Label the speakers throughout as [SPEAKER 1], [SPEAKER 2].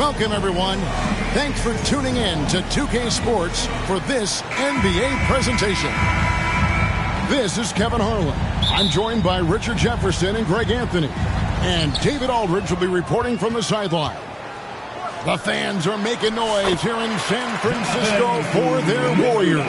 [SPEAKER 1] Welcome, everyone. Thanks for tuning in to 2K Sports for this NBA presentation. This is Kevin Harlan. I'm joined by Richard Jefferson and Greg Anthony. And David Aldridge will be reporting from the sideline. The fans are making noise here in San Francisco for their Warriors.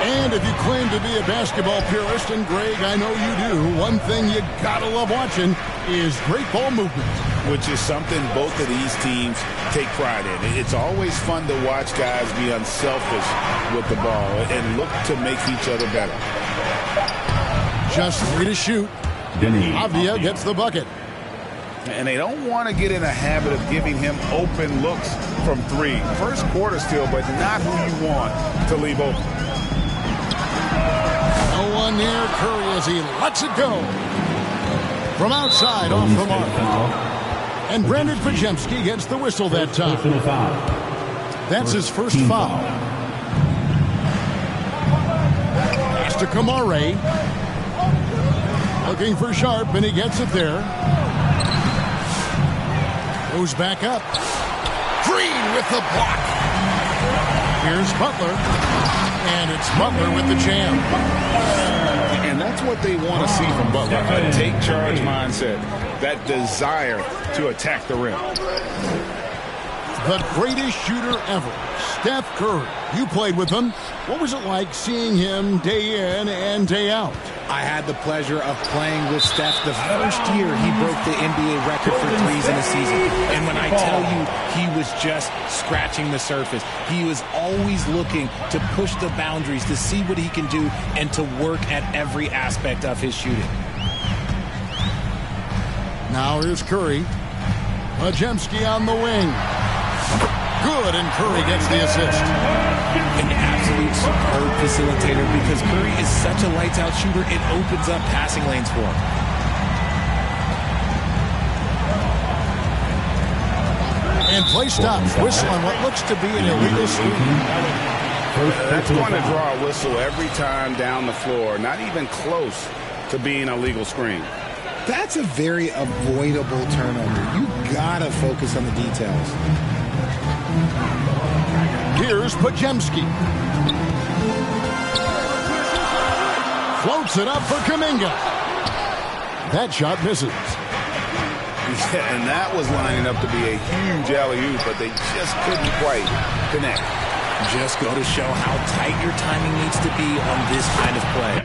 [SPEAKER 1] And if you claim to be a basketball purist, and Greg, I know you do, one thing you gotta love watching is great ball movement.
[SPEAKER 2] Which is something both of these teams take pride in. It's always fun to watch guys be unselfish with the ball and look to make each other better.
[SPEAKER 1] Just 3 to shoot. Avdia gets the bucket.
[SPEAKER 2] And they don't want to get in a habit of giving him open looks from 3. First quarter still, but not who you want to leave open.
[SPEAKER 1] No one near Curry as he lets it go. From outside, off the mark. And Brandon Podziemski gets the whistle that time. That's his first foul. Pass to Kamare. Looking for Sharp, and he gets it there. Goes back up. Green with the block. Here's Butler. And it's Butler with the jam.
[SPEAKER 2] And that's what they want to see from Butler. A take-charge mindset. That desire to attack the rim.
[SPEAKER 1] The greatest shooter ever, Steph Curry. You played with him. What was it like seeing him day in and day out?
[SPEAKER 3] I had the pleasure of playing with Steph the first year he broke the NBA record for threes in a season. And when I tell you he was just scratching the surface, he was always looking to push the boundaries, to see what he can do, and to work at every aspect of his shooting.
[SPEAKER 1] Now here's Curry. Podziemski on the wing. Good, and Curry gets the assist.
[SPEAKER 3] An absolute superb facilitator because Curry is such a lights-out shooter, it opens up passing lanes for him.
[SPEAKER 1] And play stops. Whistle on what looks to be an illegal screen.
[SPEAKER 2] That's going to draw a whistle every time down the floor. Not even close to being a legal screen.
[SPEAKER 3] That's a very avoidable turnover. You gotta focus on the details.
[SPEAKER 1] Here's Podziemski. Floats it up for Kuminga. That shot misses.
[SPEAKER 2] Yeah, and that was lining up to be a huge alley-oop, but they just couldn't quite connect.
[SPEAKER 3] Just go to show how tight your timing needs to be on this kind of play.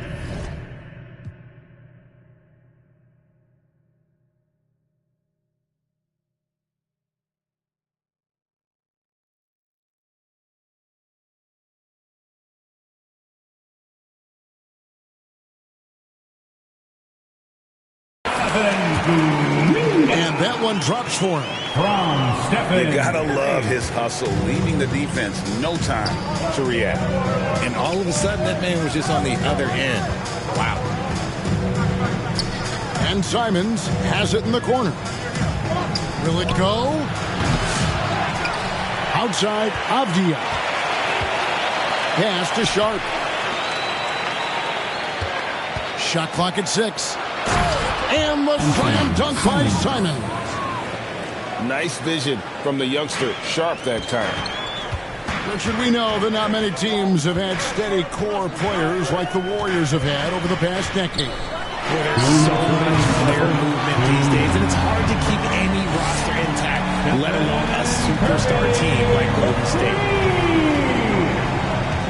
[SPEAKER 1] And that one drops for him.
[SPEAKER 2] You gotta love his hustle, leaving the defense no time to react.
[SPEAKER 3] And all of a sudden, that man was just on the other end. Wow.
[SPEAKER 1] And Simons has it in the corner. Will it go? Outside, Avdia. Pass to Sharp. Shot clock at 6. And the slam dunk by Simon.
[SPEAKER 2] Nice vision from the youngster, Sharp, that time.
[SPEAKER 1] Richard, we know that not many teams have had steady core players like the Warriors have had over the past decade.
[SPEAKER 3] Well, there's so much player movement these days, and it's hard to keep any roster intact, let alone a superstar team like Golden State.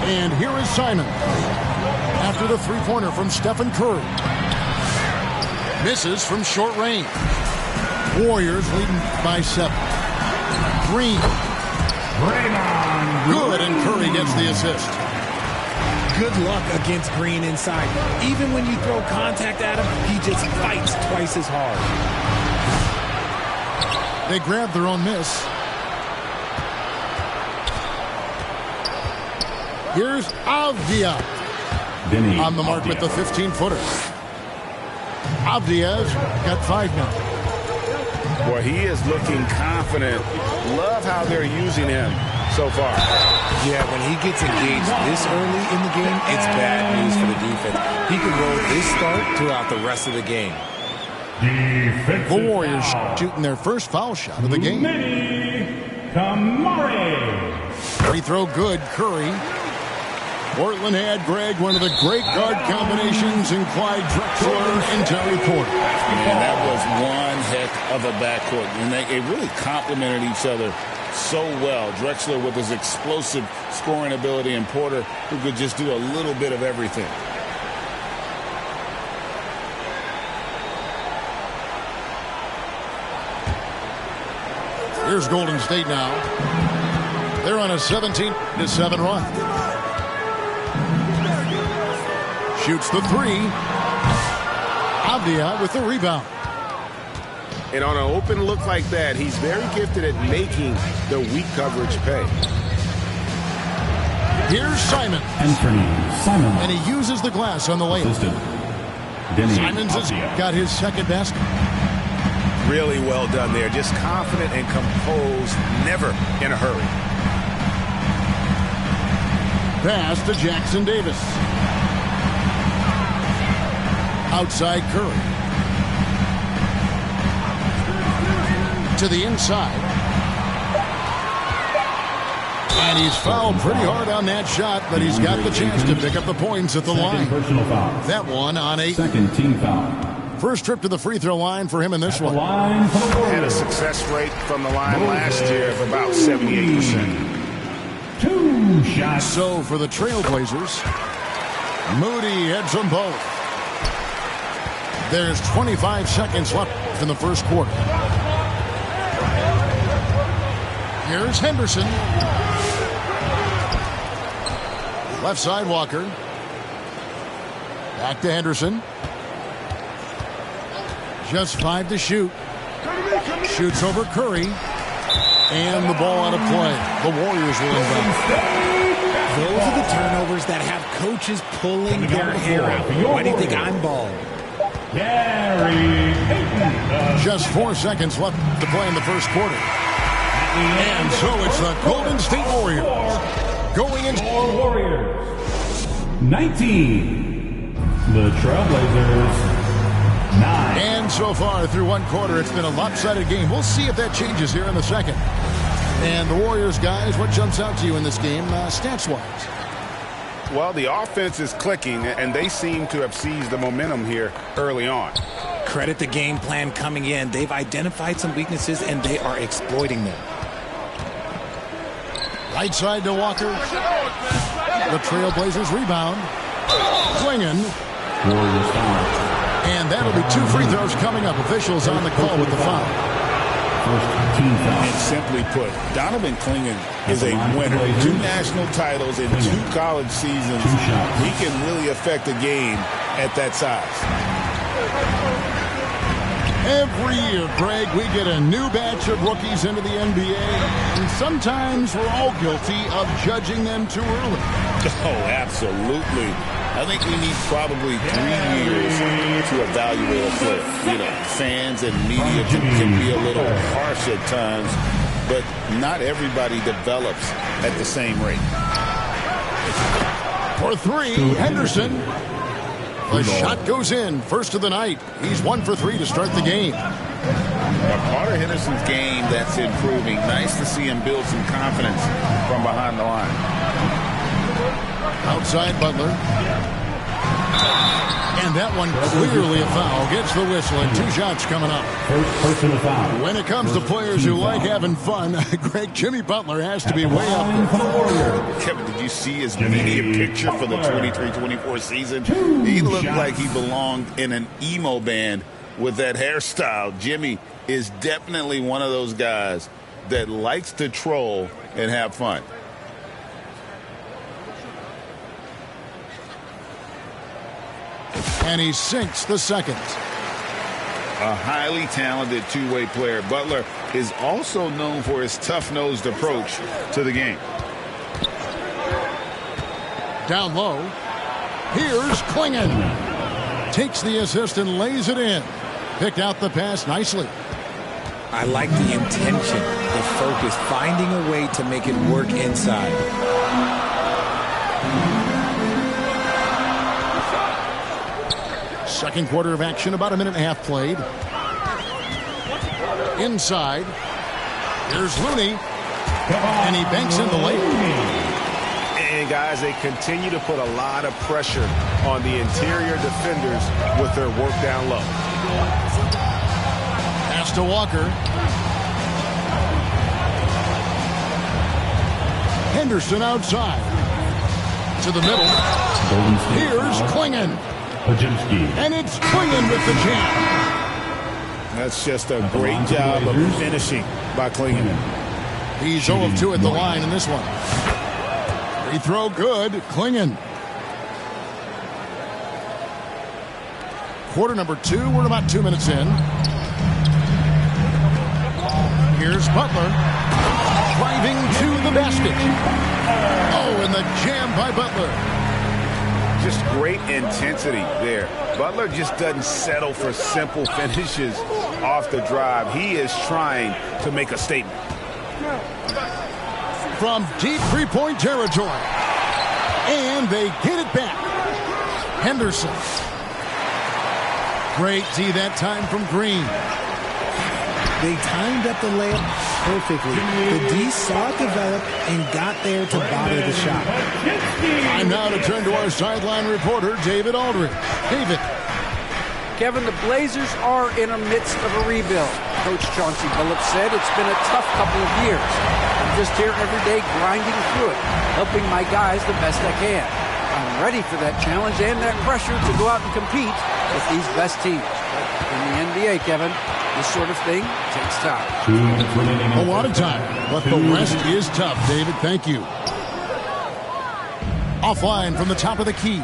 [SPEAKER 1] And here is Simon. After the three-pointer from Stephen Curry. Misses from short range. Warriors leading by 7. Green. Good, and Curry gets the assist.
[SPEAKER 3] Good luck against Green inside. Even when you throw contact at him, he just fights twice as hard.
[SPEAKER 1] They grab their own miss. Here's Avdia. On the mark with the 15-footer. Avdia's got 5 now.
[SPEAKER 2] Well, he is looking confident. Love how they're using him so far.
[SPEAKER 3] Yeah, when he gets engaged this early in the game, it's bad news for the defense. He can roll this start throughout the rest of the game.
[SPEAKER 1] The Warriors shooting their first foul shot of the game. Free throw good, Curry. Portland had, Greg, one of the great guard combinations in Clyde Drexler and Terry Porter.
[SPEAKER 2] And that was one heck of a backcourt. And they really complemented each other so well. Drexler with his explosive scoring ability and Porter who could just do a little bit of everything.
[SPEAKER 1] Here's Golden State now. They're on a 17-7 run. Shoots the three. Avdia with the rebound.
[SPEAKER 4] And on an open look like that, he's very gifted at making the weak coverage pay.
[SPEAKER 1] Here's Simon.
[SPEAKER 5] Simon.
[SPEAKER 1] And he uses the glass on the layup. Simons has got his second basket.
[SPEAKER 4] Really well done there. Just confident and composed, never in a hurry.
[SPEAKER 1] Pass to Jackson Davis. Outside Curry. To the inside. And he's fouled pretty hard on that shot, but he's got the chance to pick up the points at the line. That one on a
[SPEAKER 5] second team foul.
[SPEAKER 1] First trip to the free throw line for him in this one.
[SPEAKER 4] Had a success rate from the line last year of about 78%.
[SPEAKER 5] 2 shots.
[SPEAKER 1] So for the Trailblazers, Moody heads them both. There's 25 seconds left in the first quarter. Here's Henderson. Left side Walker. Back to Henderson. Just 5 to shoot. Shoots over Curry. And the ball out of play. The Warriors will inbound.
[SPEAKER 3] Those are the turnovers that have coaches pulling their hair out. Why do you think I'm bald?
[SPEAKER 5] Gary Payton.
[SPEAKER 1] Just 4 seconds left to play in the first quarter. And so it's the Golden State Warriors going into
[SPEAKER 5] Warriors 19. The Trailblazers 9.
[SPEAKER 1] And so far through one quarter, it's been a lopsided game. We'll see if that changes here in the second. And the Warriors, guys, what jumps out to you in this game, stats-wise?
[SPEAKER 4] Well, the offense is clicking, and they seem to have seized the momentum here early on.
[SPEAKER 3] Credit the game plan coming in. They've identified some weaknesses, and they are exploiting them.
[SPEAKER 1] Right side to Walker. The Trailblazers rebound. Swinging.
[SPEAKER 5] Warriors foul.
[SPEAKER 1] And that'll be 2 free throws coming up. Officials on the call with the foul.
[SPEAKER 5] First team foul.
[SPEAKER 2] And simply put, Donovan Clingan is a winner. 2 national titles in 2 college seasons. He can really affect a game at that size.
[SPEAKER 1] Every year, Greg, we get a new batch of rookies into the NBA, and sometimes we're all guilty of judging them too early.
[SPEAKER 2] Oh, absolutely. I think we need probably 3 years to evaluate a player. You know, fans and media can be a little harsh at times, but not everybody develops at the same rate.
[SPEAKER 1] For 3, Henderson. The shot goes in. First of the night. He's 1 for 3 to start the game.
[SPEAKER 2] Now, Carter Henderson's game that's improving. Nice to see him build some confidence from behind the line.
[SPEAKER 1] Outside Butler. And that one clearly a foul. Gets the whistle and 2 shots coming up.
[SPEAKER 5] First personal foul.
[SPEAKER 1] When it comes to players who like having fun, Greg, Jimmy Butler has to be way up there.
[SPEAKER 2] Kevin, did you see his media picture for the 23-24 season? He looked like he belonged in an emo band with that hairstyle. Jimmy is definitely one of those guys that likes to troll and have fun.
[SPEAKER 1] And he sinks the second.
[SPEAKER 2] A highly talented two-way player. Butler is also known for his tough-nosed approach to the game.
[SPEAKER 1] Down low. Here's Clingan. Takes the assist and lays it in. Picked out the pass nicely.
[SPEAKER 3] I like the intention, the focus, finding a way to make it work inside.
[SPEAKER 1] Second quarter of action, about a minute and a half played. inside. Here's Looney. And he banks in the late.
[SPEAKER 4] And, guys, they continue to put a lot of pressure on the interior defenders with their work down low.
[SPEAKER 1] Pass to Walker. Henderson outside. To the middle. Here's Klingon. And it's Klingon with the jam.
[SPEAKER 4] That's just a great job of finishing by Klingon.
[SPEAKER 1] He's 0 of 2 at the line in this one. Free throw good. Klingon. Quarter number 2. We're about 2 minutes in. Here's Butler. Driving to the basket. Oh, and the jam by Butler.
[SPEAKER 4] Just great intensity there. Butler just doesn't settle for simple finishes off the drive. He is trying to make a statement.
[SPEAKER 1] From deep three-point territory. And they get it back. Henderson. Great D that time from Green.
[SPEAKER 3] They timed up the layup perfectly. The D saw it develop and got there to bother the shot.
[SPEAKER 1] Time now to turn to our sideline reporter, David Aldridge. David.
[SPEAKER 6] Kevin, the Blazers are in the midst of a rebuild. Coach Chauncey Billups said it's been a tough couple of years. I'm just here every day grinding through it, helping my guys the best I can. I'm ready for that challenge and that pressure to go out and compete with these best teams. In the NBA, Kevin, this sort of thing takes time.
[SPEAKER 1] A lot of time, but the rest is tough, David. Thank you. Offline from the top of the key.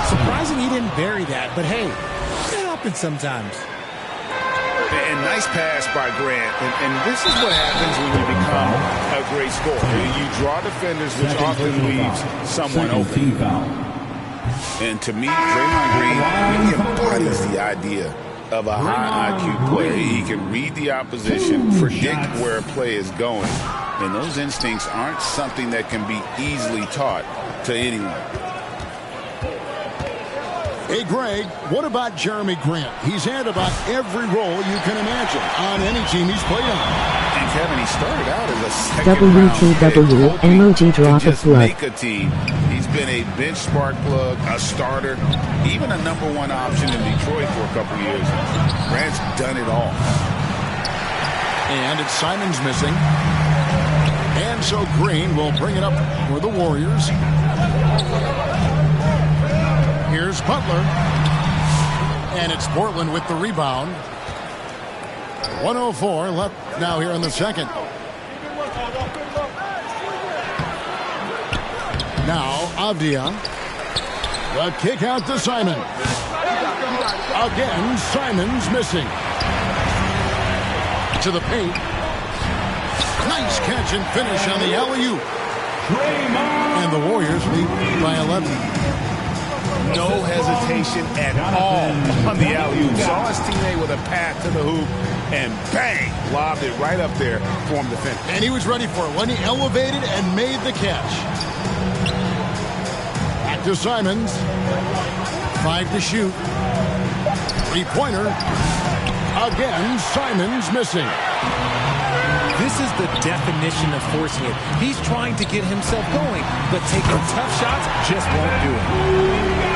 [SPEAKER 3] Surprising he didn't bury that, but hey, it happens sometimes.
[SPEAKER 4] And nice pass by Grant. And this is what happens when you become a great scorer. You draw defenders, which often leaves someone open. And to me, Draymond Green really embodies the idea of a high IQ player. He can read the opposition, predict where a play is going. And those instincts aren't something that can be easily taught to anyone.
[SPEAKER 1] Hey, Greg, what about Jeremy Grant? He's had about every role you can imagine on any team he's played on.
[SPEAKER 4] And Kevin, he started out as a second-round
[SPEAKER 7] WTW emoji drop of blood.
[SPEAKER 4] Make a team. He's been a bench spark plug, a starter, even a #1 option in Detroit for a couple years. Grant's done it all.
[SPEAKER 1] And it's Simons missing. And so Green will bring it up for the Warriors. Here's Butler. And it's Portland with the rebound. 1:04 left now here in the second. Now Avdia. The kick out to Simon. Again, Simons missing. To the paint. Nice catch and finish on the alley-oop. And the Warriors lead by 11.
[SPEAKER 4] No hesitation at all on the alley-oop. Saw his teammate with a path to the hoop, and bang, lobbed it right up there for him to finish.
[SPEAKER 1] And he was ready for it when he elevated and made the catch. Back to Simons. 5 to shoot. Three-pointer. Again, Simons missing.
[SPEAKER 3] This is the definition of forcing it. He's trying to get himself going, but taking tough shots just won't do it.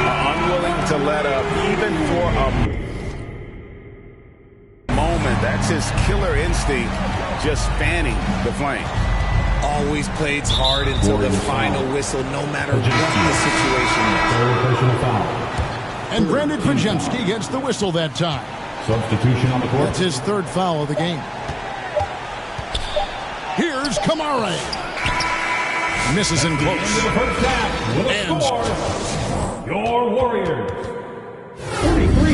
[SPEAKER 4] Unwilling to let up even for a moment. That's his killer instinct, just fanning the flame.
[SPEAKER 3] Always plays hard until the final whistle, no matter what the situation is.
[SPEAKER 1] And Brandon Podziemski gets the whistle that time.
[SPEAKER 5] Substitution on the court.
[SPEAKER 1] That's his 3rd foul of the game. Here's Kamara. Misses in close.
[SPEAKER 5] The first half with a
[SPEAKER 1] And
[SPEAKER 5] score. Your Warriors. 33.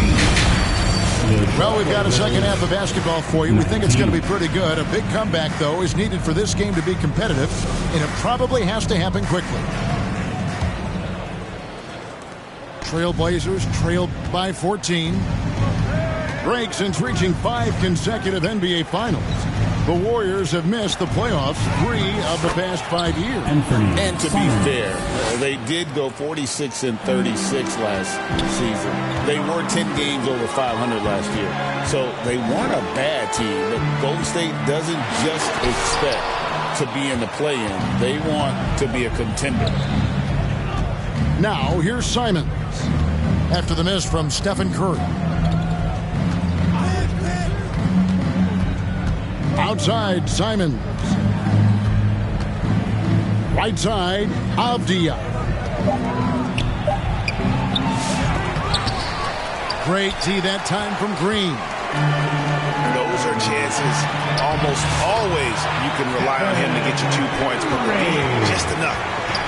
[SPEAKER 1] Well, we've got a second half of basketball for you. We think it's going to be pretty good. A big comeback, though, is needed for this game to be competitive, and it probably has to happen quickly. Trailblazers trailed by 14. Break since reaching 5 consecutive NBA Finals. The Warriors have missed the playoffs 3 of the past 5 years.
[SPEAKER 2] And to be fair, they did go 46-36 last season. They were 10 games over 500 last year. So they weren't a bad team, but Golden State doesn't just expect to be in the play-in. They want to be a contender.
[SPEAKER 1] Now, here's Simons. After the miss from Stephen Curry. Outside, Simons. Right side, Avdia. Great tee that time from Green.
[SPEAKER 4] Those are chances almost always you can rely on him to get you 2 points, but just enough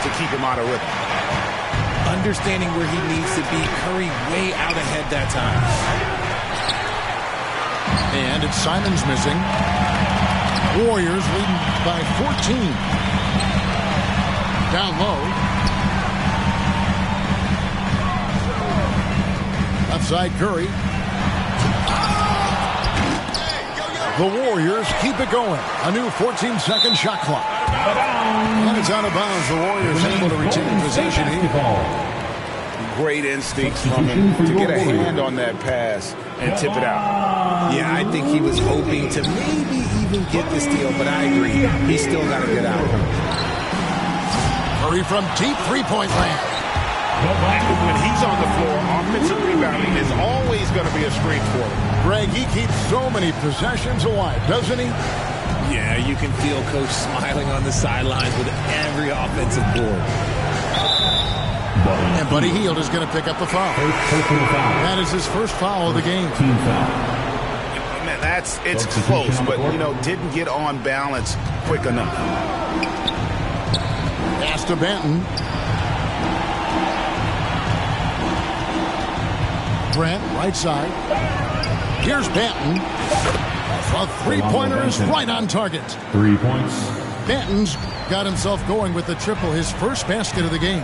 [SPEAKER 4] to keep him out of rhythm.
[SPEAKER 3] Understanding where he needs to be, Curry way out ahead that time.
[SPEAKER 1] And it's Simons missing. Warriors leading by 14. Down low. Left side, Curry. The Warriors keep it going. A new 14-second shot clock. And it's out of bounds. The Warriors able to retain possession here.
[SPEAKER 4] Great instincts from him to get a hand on that pass and tip it out.
[SPEAKER 3] Yeah, I think he was hoping to maybe even get the steal, but I agree. He still got to get out.
[SPEAKER 1] Curry from deep three-point land.
[SPEAKER 4] When he's on the floor, offensive rebounding is always going to be a strength for him.
[SPEAKER 1] Greg, he keeps so many possessions alive, doesn't he?
[SPEAKER 3] Yeah, you can feel Coach smiling on the sidelines with every offensive board.
[SPEAKER 1] And Buddy Hield is going to pick up the foul. That is his first foul of the game.
[SPEAKER 4] Man, it's close, but, didn't get on balance quick enough.
[SPEAKER 1] Pass to Benton. Brent, right side. Here's Benton. A three-pointer is right on target.
[SPEAKER 5] 3 points.
[SPEAKER 1] Benton's got himself going with the triple, his first basket of the game.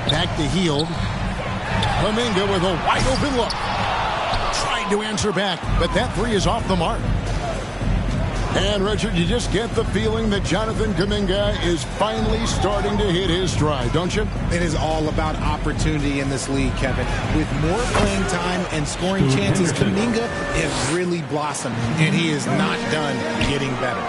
[SPEAKER 1] Back to Hield. Kuminga with a wide open look. Trying to answer back, but that three is off the mark. And, Richard, you just get the feeling that Jonathan Kuminga is finally starting to hit his stride, don't you?
[SPEAKER 3] It is all about opportunity in this league, Kevin. With more playing time and scoring chances, Kuminga has really blossomed, and he is not done getting better.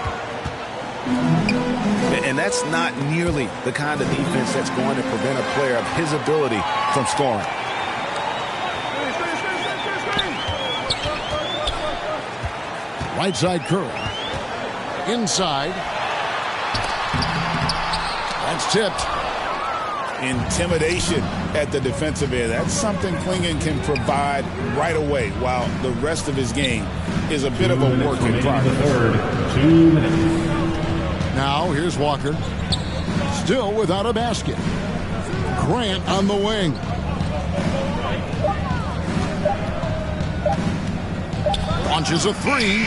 [SPEAKER 4] And that's not nearly the kind of defense that's going to prevent a player of his ability from scoring.
[SPEAKER 1] Right side, Curry. Inside. That's tipped.
[SPEAKER 2] Intimidation at the defensive end. That's something Clingan can provide right away, while the rest of his game is a bit of a work in progress.
[SPEAKER 5] 2 minutes.
[SPEAKER 1] Now, here's Walker. Still without a basket. Grant on the wing. Launches a three.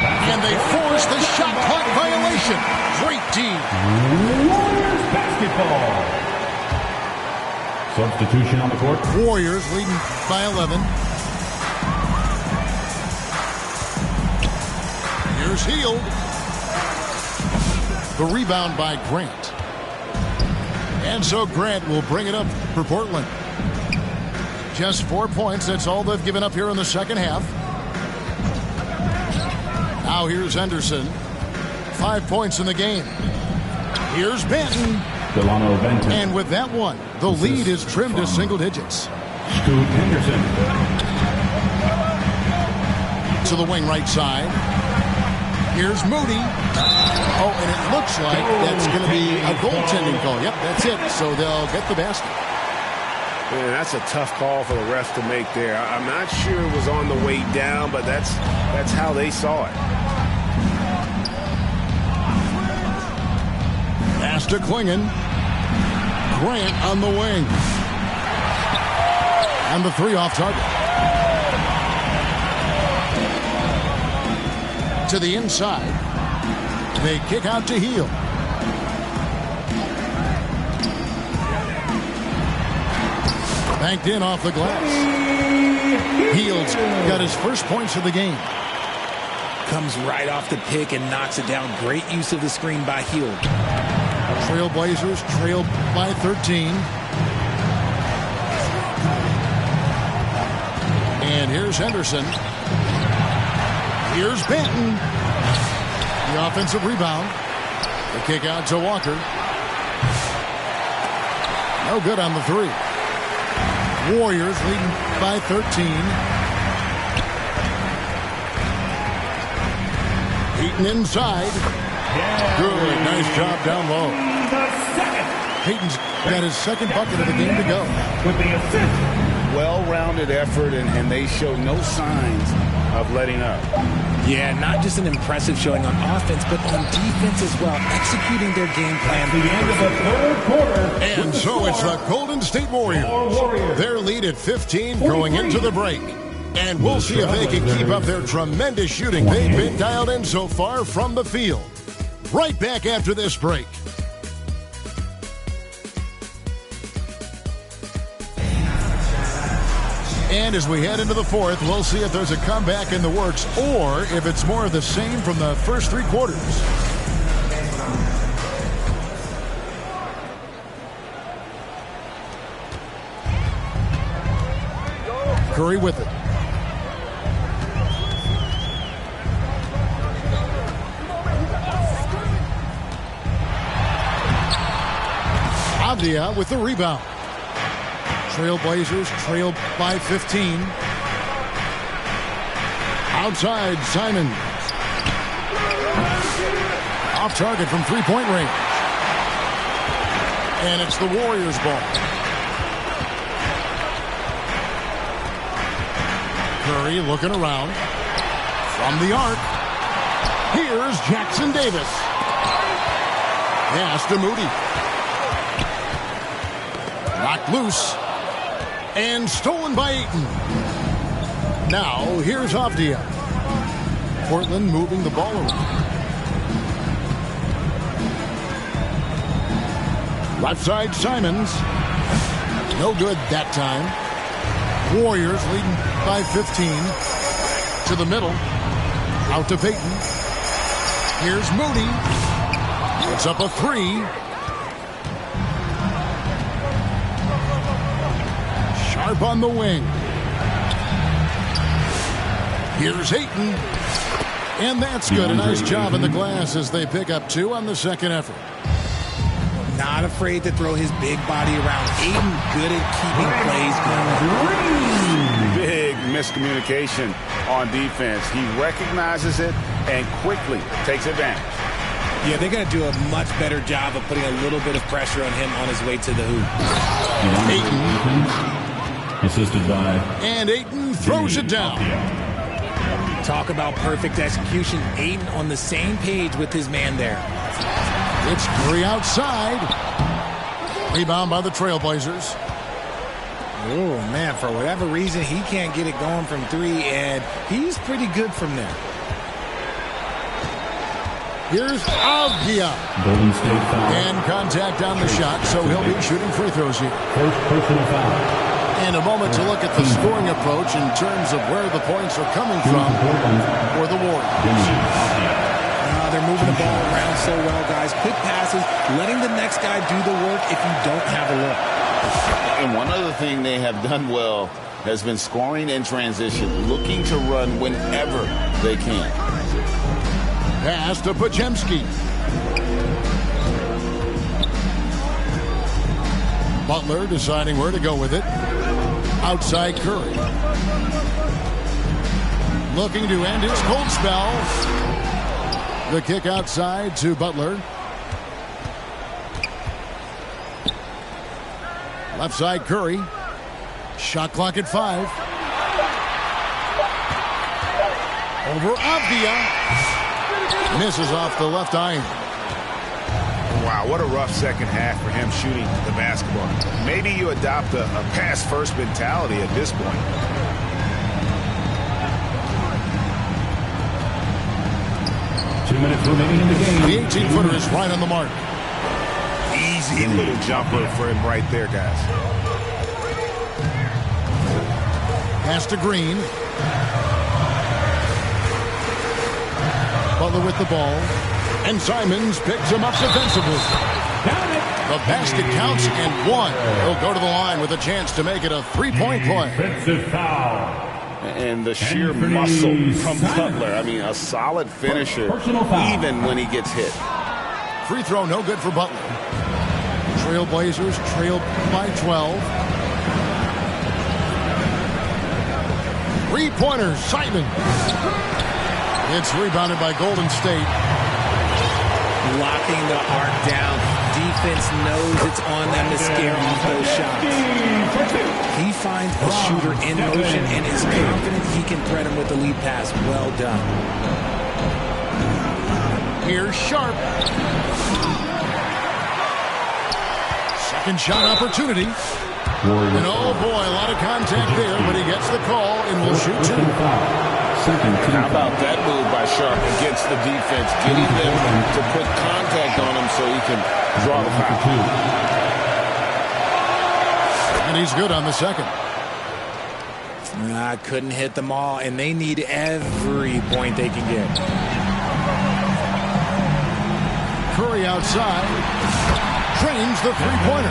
[SPEAKER 1] And they force the shot clock violation. Great D.
[SPEAKER 5] Warriors basketball. Substitution on the court.
[SPEAKER 1] Warriors leading by 11. Here's Hield. The rebound by Grant. And so Grant will bring it up for Portland. Just 4 points. That's all they've given up here in the second half. Now here's Henderson. 5 points in the game. Here's Benton.
[SPEAKER 5] Delano Benton.
[SPEAKER 1] And with that one, the lead is trimmed to single digits.
[SPEAKER 5] Scoot Henderson.
[SPEAKER 1] To the wing right side. Here's Moody. Oh, and it looks like that's going to be a goaltending call. Yep, that's it. So they'll get the basket.
[SPEAKER 4] Man, that's a tough call for the ref to make there. I'm not sure it was on the way down, but that's how they saw it.
[SPEAKER 1] Pass to Clingan. Grant on the wing. And the three off target. To the inside. They kick out to Hield. Banked in off the glass. Hield's got his first points of the game.
[SPEAKER 3] comes right off the pick and knocks it down. Great use of the screen by Hield.
[SPEAKER 1] Trailblazers trail by 13. And here's Henderson. Here's Banton. The offensive rebound. The kick out to Walker. No good on the three. Warriors leading by 13. Payton inside. Good. Nice job down low. Payton's got his second bucket of the game to go.
[SPEAKER 5] With the assist.
[SPEAKER 4] Well-rounded effort, and they show no signs of letting up.
[SPEAKER 3] Yeah, not just an impressive showing on offense, but on defense as well, executing their game plan.
[SPEAKER 5] The end of the third quarter.
[SPEAKER 1] And so it's the Golden State Warriors. Their lead at 15 going into the break. And we'll see if they can keep up their tremendous shooting they've been dialed in so far from the field. Right back after this break. And as we head into the fourth, we'll see if there's a comeback in the works or if it's more of the same from the first three quarters. Curry with it. Avdia with the rebound. Trailblazers trail by 15. Outside, Simon. Off target from three-point range. And it's the Warriors' ball. Curry looking around. From the arc. Here's Jackson Davis. Pass to Moody. Knocked loose. And stolen by Ayton. Now, here's Avdia. Portland moving the ball around. Left side, Simons. No good that time. Warriors leading by 15. To the middle. Out to Payton. Here's Moody. It's up a three. Sharp on the wing. Here's Ayton. And that's good. A nice job in the glass as they pick up two on the second effort.
[SPEAKER 3] Not afraid to throw his big body around. Ayton good at keeping plays going.
[SPEAKER 4] Big miscommunication on defense. He recognizes it and quickly takes advantage.
[SPEAKER 3] Yeah, they're going to do a much better job of putting a little bit of pressure on him on his way to the hoop.
[SPEAKER 1] Ayton.
[SPEAKER 5] Assisted by.
[SPEAKER 1] And Ayton throws it down.
[SPEAKER 3] Talk about perfect execution. Ayton on the same page with his man there.
[SPEAKER 1] It's Curry outside. Rebound by the Trailblazers.
[SPEAKER 3] Oh, man, for whatever reason, he can't get it going from three, and he's pretty good from there.
[SPEAKER 1] Here's Avdia.
[SPEAKER 5] Golden State foul.
[SPEAKER 1] And contact on the shot, so he'll be shooting free throws here.
[SPEAKER 5] First personal foul.
[SPEAKER 1] And a moment to look at the scoring approach in terms of where the points are coming from for the Warriors.
[SPEAKER 3] They're moving the ball around so well, guys. Quick passes, letting the next guy do the work if you don't have a look.
[SPEAKER 2] And one other thing they have done well has been scoring in transition, looking to run whenever they can.
[SPEAKER 1] Pass to Podziemski. Butler deciding where to go with it. Outside Curry. Looking to end his cold spell. The kick outside to Butler. Left side Curry. Shot clock at 5. Over Avdia. Misses off the left iron.
[SPEAKER 4] Wow, what a rough second half for him shooting the basketball. Maybe you adopt a pass-first mentality at this point.
[SPEAKER 5] 2 minutes remaining in the game.
[SPEAKER 1] The 18-footer is right on the mark.
[SPEAKER 4] Easy little jumper for him right there, guys.
[SPEAKER 1] Pass to Green. Butler with the ball. And Simons picks him up defensively. The basket counts and one. He'll go to the line with a chance to make it a three-point play.
[SPEAKER 5] Defensive foul.
[SPEAKER 2] And the sheer muscle from Butler. I mean, a solid finisher even when he gets hit.
[SPEAKER 1] Free throw no good for Butler. Trailblazers trailed by 12. Three-pointer, Simon. It's rebounded by Golden State.
[SPEAKER 3] Locking the arc down. Defense knows it's on them to scare off those shots. He finds a shooter in motion and is confident he can thread him with the lead pass. Well done.
[SPEAKER 1] Here's Sharp. Second shot opportunity. And oh boy, a lot of contact there, but he gets the call and will shoot two.
[SPEAKER 2] How about that move by Sharp against the defense, getting them to put contact on him so he can draw the foul.
[SPEAKER 1] And he's good on the second.
[SPEAKER 3] Couldn't hit them all, and they need every point they can get.
[SPEAKER 1] Curry outside. Drains the three-pointer.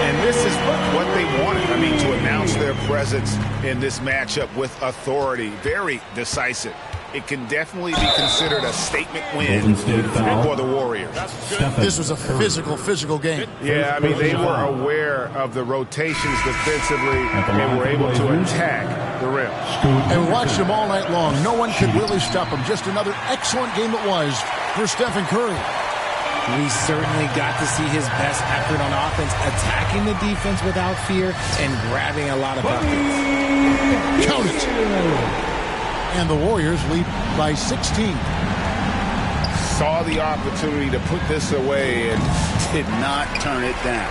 [SPEAKER 4] And this is what they wanted. I mean, to announce their presence in this matchup with authority. Very decisive. It can definitely be considered a statement win for the Warriors.
[SPEAKER 1] This was a physical game.
[SPEAKER 4] Yeah, I mean, they were aware of the rotations defensively and were able to attack the rim.
[SPEAKER 1] And watched them all night long. No one could really stop them. Just another excellent game it was for Stephen Curry.
[SPEAKER 3] We certainly got to see his best effort on offense, attacking the defense without fear and grabbing a lot of buckets.
[SPEAKER 1] Count it. And the Warriors lead by 16.
[SPEAKER 4] Saw the opportunity to put this away and
[SPEAKER 2] Did not turn it down.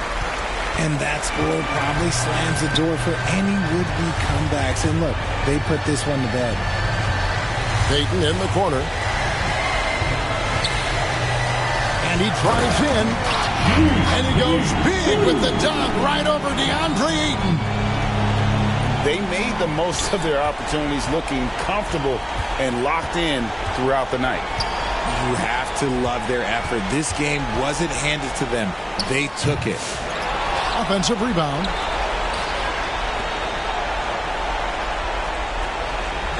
[SPEAKER 3] And that score probably slams the door for any would-be comebacks. And look, they put this one to bed.
[SPEAKER 1] Dayton in the corner. And he drives in. And he goes big with the dunk right over DeAndre Ayton.
[SPEAKER 2] They made the most of their opportunities, looking comfortable and locked in throughout the night.
[SPEAKER 3] You have to love their effort. This game wasn't handed to them. They took it.
[SPEAKER 1] Offensive rebound.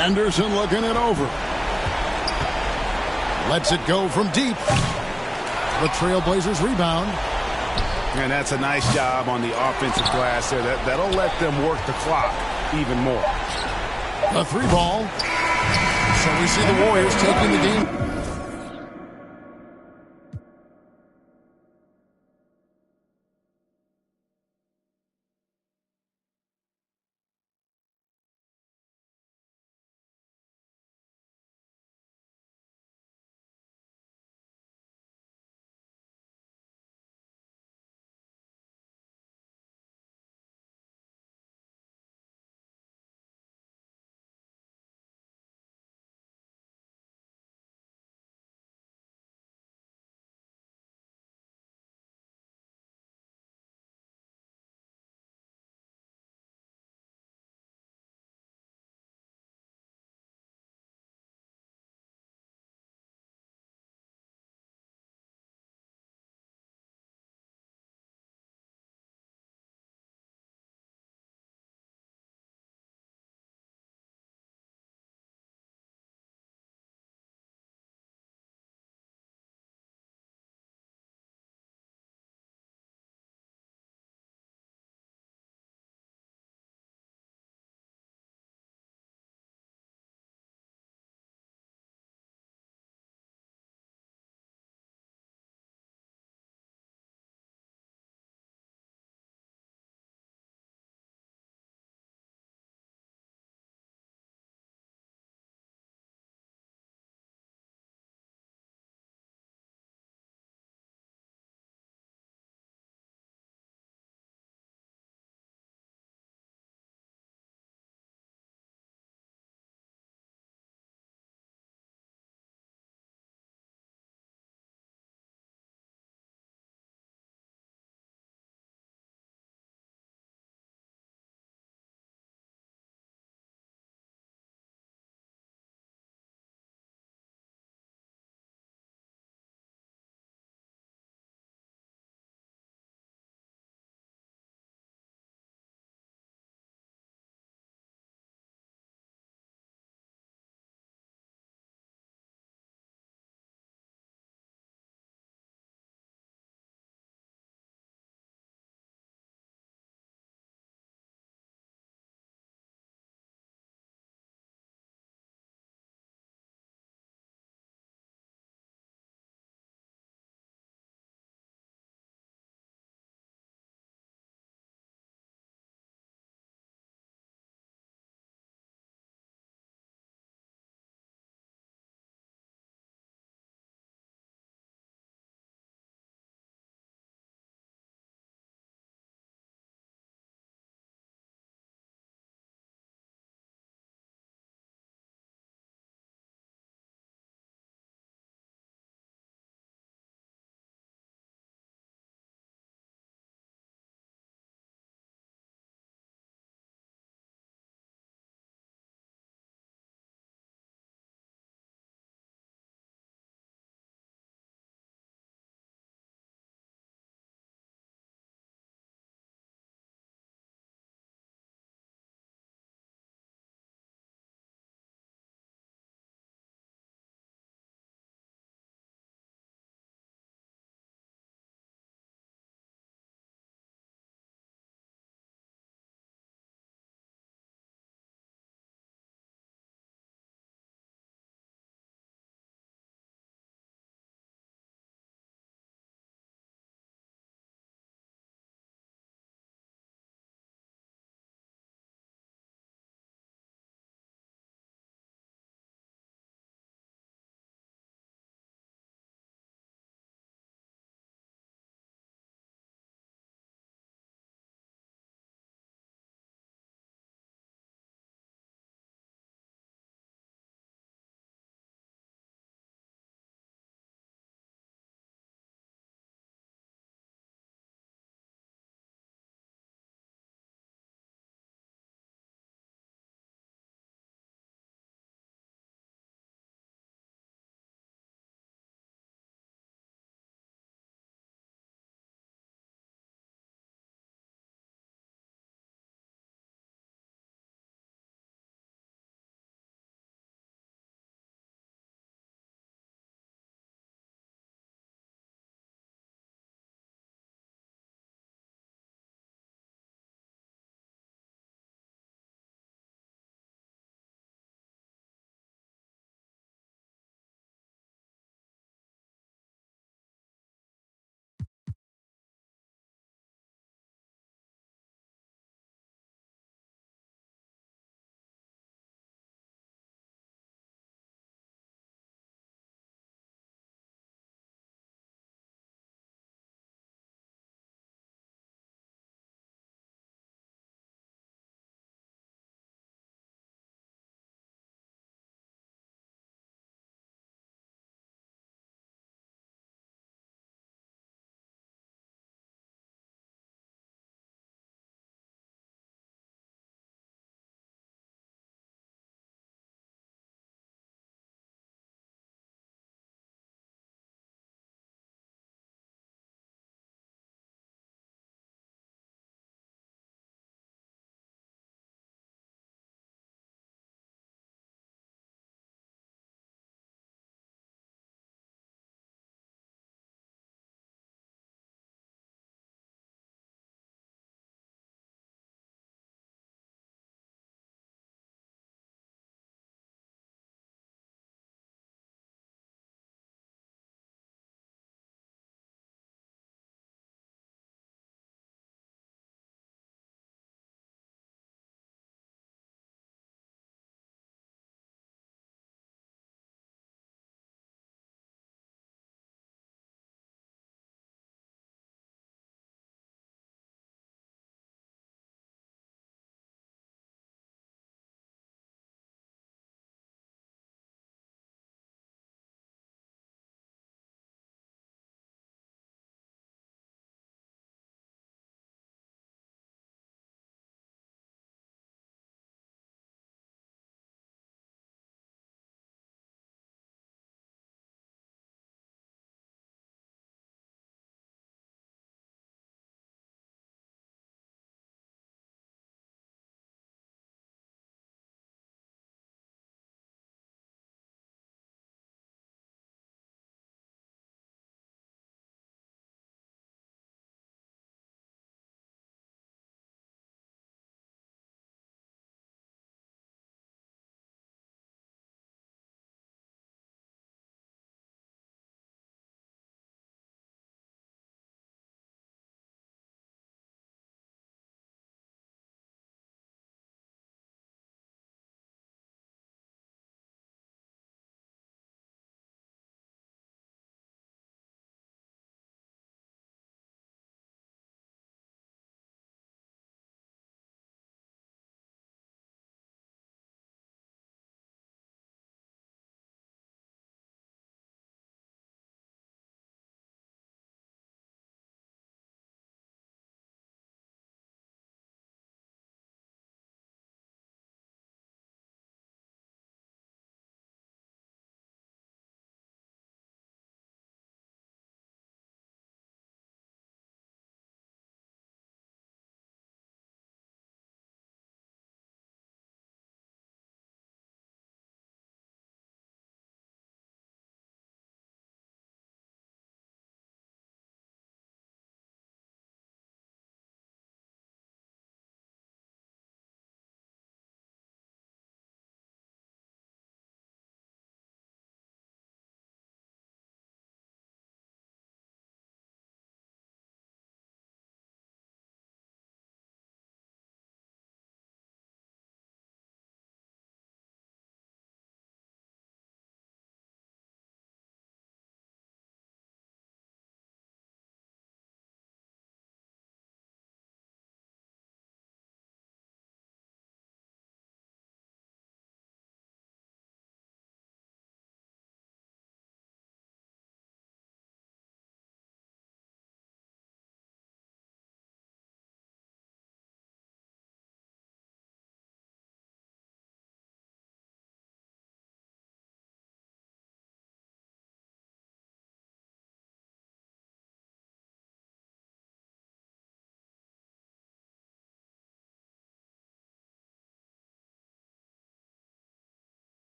[SPEAKER 1] Anderson looking it over. Lets it go from deep. The Trailblazers rebound.
[SPEAKER 4] And that's a nice job on the offensive glass there. That'll let them work the clock even more.
[SPEAKER 1] A three ball. So we see the Warriors taking the game.